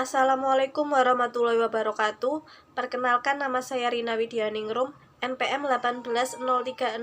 Assalamualaikum warahmatullahi wabarakatuh. Perkenalkan, nama saya Rina Widianingrum, NPM 1803050059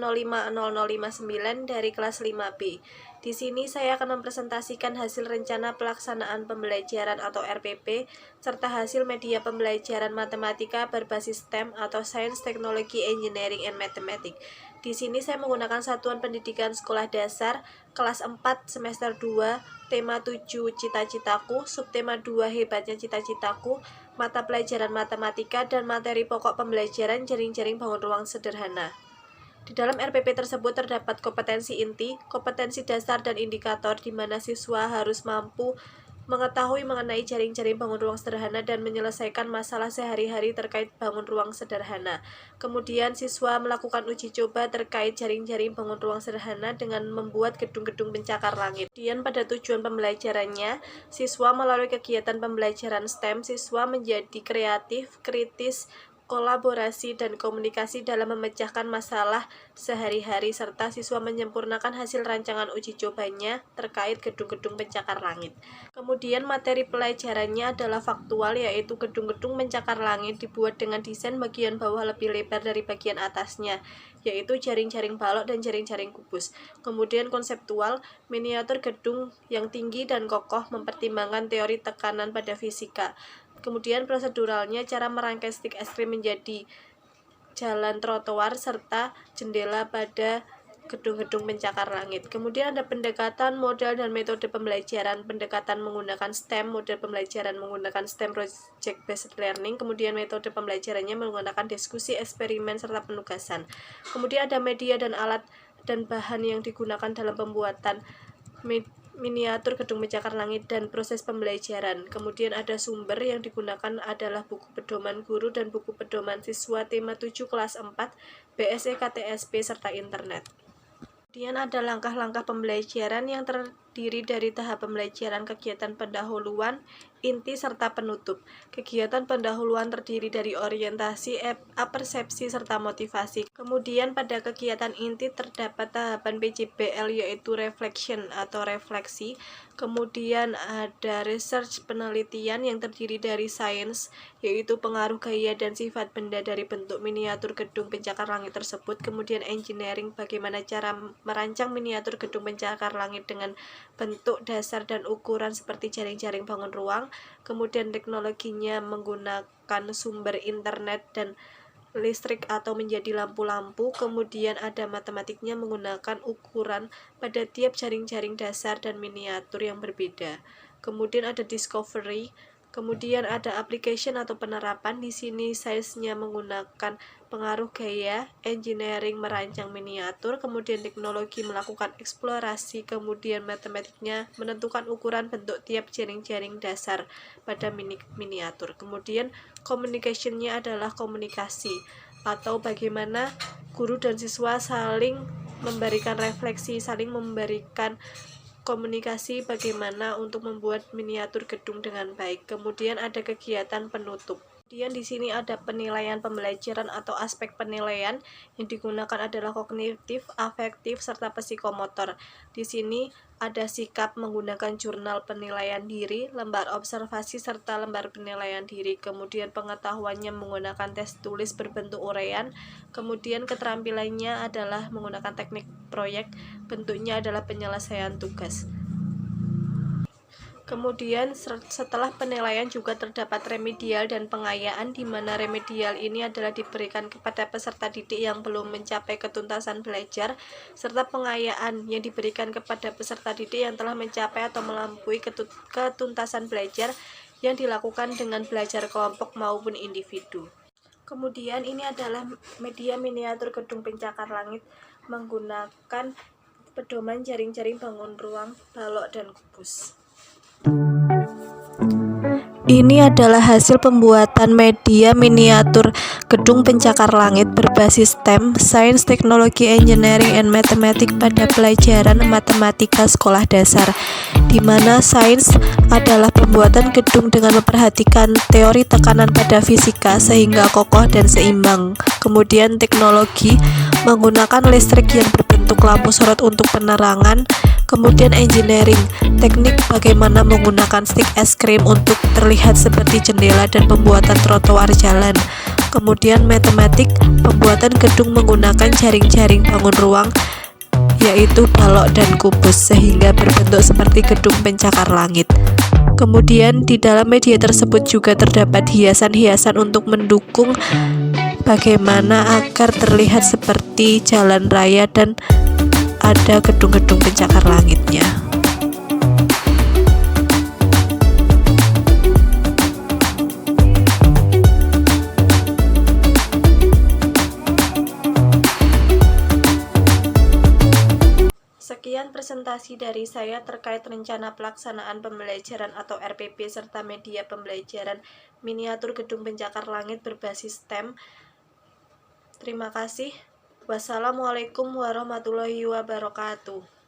dari kelas 5B. Di sini saya akan mempresentasikan hasil rencana pelaksanaan pembelajaran atau RPP serta hasil media pembelajaran matematika berbasis STEM atau Science, Technology, Engineering, and Mathematics. Di sini saya menggunakan satuan pendidikan sekolah dasar kelas 4 semester 2, tema 7 cita-citaku, subtema 2 hebatnya cita-citaku, mata pelajaran matematika, dan materi pokok pembelajaran jaring-jaring bangun ruang sederhana. Di dalam RPP tersebut terdapat kompetensi inti, kompetensi dasar, dan indikator di mana siswa harus mampu mengetahui mengenai jaring-jaring bangun ruang sederhana dan menyelesaikan masalah sehari-hari terkait bangun ruang sederhana. Kemudian siswa melakukan uji coba terkait jaring-jaring bangun ruang sederhana dengan membuat gedung-gedung pencakar langit. Kemudian pada tujuan pembelajarannya, siswa melalui kegiatan pembelajaran STEM, siswa menjadi kreatif, kritis, kolaborasi, dan komunikasi dalam memecahkan masalah sehari-hari, serta siswa menyempurnakan hasil rancangan uji cobanya terkait gedung-gedung pencakar langit. Kemudian materi pelajarannya adalah faktual, yaitu gedung-gedung pencakar langit dibuat dengan desain bagian bawah lebih lebar dari bagian atasnya, yaitu jaring-jaring balok dan jaring-jaring kubus. Kemudian konseptual, miniatur gedung yang tinggi dan kokoh mempertimbangkan teori tekanan pada fisika. Kemudian proseduralnya, cara merangkai stik es krim menjadi jalan trotoar serta jendela pada gedung-gedung pencakar langit. Kemudian ada pendekatan, modal, dan metode pembelajaran. Pendekatan menggunakan STEM, model pembelajaran menggunakan STEM Project Based Learning. Kemudian metode pembelajarannya menggunakan diskusi, eksperimen, serta penugasan. Kemudian ada media dan alat dan bahan yang digunakan dalam pembuatan miniatur gedung pencakar langit dan proses pembelajaran. Kemudian ada sumber yang digunakan adalah buku pedoman guru dan buku pedoman siswa tema 7 kelas 4, BSE KTSP, serta internet. Kemudian ada langkah-langkah pembelajaran yang terdiri dari tahap pembelajaran, kegiatan pendahuluan, inti, serta penutup. Kegiatan pendahuluan terdiri dari orientasi, apersepsi, serta motivasi. Kemudian pada kegiatan inti terdapat tahapan PJBL, yaitu reflection atau refleksi. Kemudian ada research, penelitian yang terdiri dari science, yaitu pengaruh gaya dan sifat benda dari bentuk miniatur gedung pencakar langit tersebut. Kemudian engineering, bagaimana cara merancang miniatur gedung pencakar langit dengan bentuk dasar dan ukuran seperti jaring-jaring bangun ruang. Kemudian teknologinya menggunakan sumber internet dan listrik atau menjadi lampu-lampu. Kemudian ada matematiknya menggunakan ukuran pada tiap jaring-jaring dasar dan miniatur yang berbeda. Kemudian ada discovery. Kemudian ada application atau penerapan. Di sini size-nya menggunakan pengaruh gaya, engineering merancang miniatur, kemudian teknologi melakukan eksplorasi, kemudian matematiknya menentukan ukuran bentuk tiap jaring-jaring dasar pada miniatur. Kemudian communication-nya adalah komunikasi atau bagaimana guru dan siswa saling memberikan refleksi, saling memberikan komunikasi bagaimana untuk membuat miniatur gedung dengan baik. Kemudian ada kegiatan penutup. Kemudian di sini ada penilaian pembelajaran atau aspek penilaian yang digunakan adalah kognitif, afektif, serta psikomotor. Di sini ada sikap menggunakan jurnal penilaian diri, lembar observasi, serta lembar penilaian diri. Kemudian pengetahuannya menggunakan tes tulis berbentuk uraian. Kemudian keterampilannya adalah menggunakan teknik proyek, bentuknya adalah penyelesaian tugas. Kemudian setelah penilaian juga terdapat remedial dan pengayaan, di mana remedial ini adalah diberikan kepada peserta didik yang belum mencapai ketuntasan belajar, serta pengayaan yang diberikan kepada peserta didik yang telah mencapai atau melampaui ketuntasan belajar yang dilakukan dengan belajar kelompok maupun individu. Kemudian ini adalah media miniatur gedung pencakar langit menggunakan pedoman jaring-jaring bangun ruang, balok, dan kubus. Ini adalah hasil pembuatan media miniatur gedung pencakar langit berbasis STEM, Science, Technology, Engineering, and Mathematics pada pelajaran matematika sekolah dasar, di mana sains adalah pembuatan gedung dengan memperhatikan teori tekanan pada fisika sehingga kokoh dan seimbang. Kemudian teknologi menggunakan listrik yang berbentuk lampu sorot untuk penerangan. Kemudian engineering, teknik bagaimana menggunakan stik es krim untuk terlihat seperti jendela dan pembuatan trotoar jalan. Kemudian matematik, pembuatan gedung menggunakan jaring-jaring bangun ruang, yaitu balok dan kubus, sehingga berbentuk seperti gedung pencakar langit. Kemudian di dalam media tersebut juga terdapat hiasan-hiasan untuk mendukung bagaimana agar terlihat seperti jalan raya dan ada gedung-gedung pencakar langitnya. Sekian presentasi dari saya terkait rencana pelaksanaan pembelajaran atau RPP serta media pembelajaran miniatur gedung pencakar langit berbasis STEM. Terima kasih. Wassalamualaikum warahmatullahi wabarakatuh.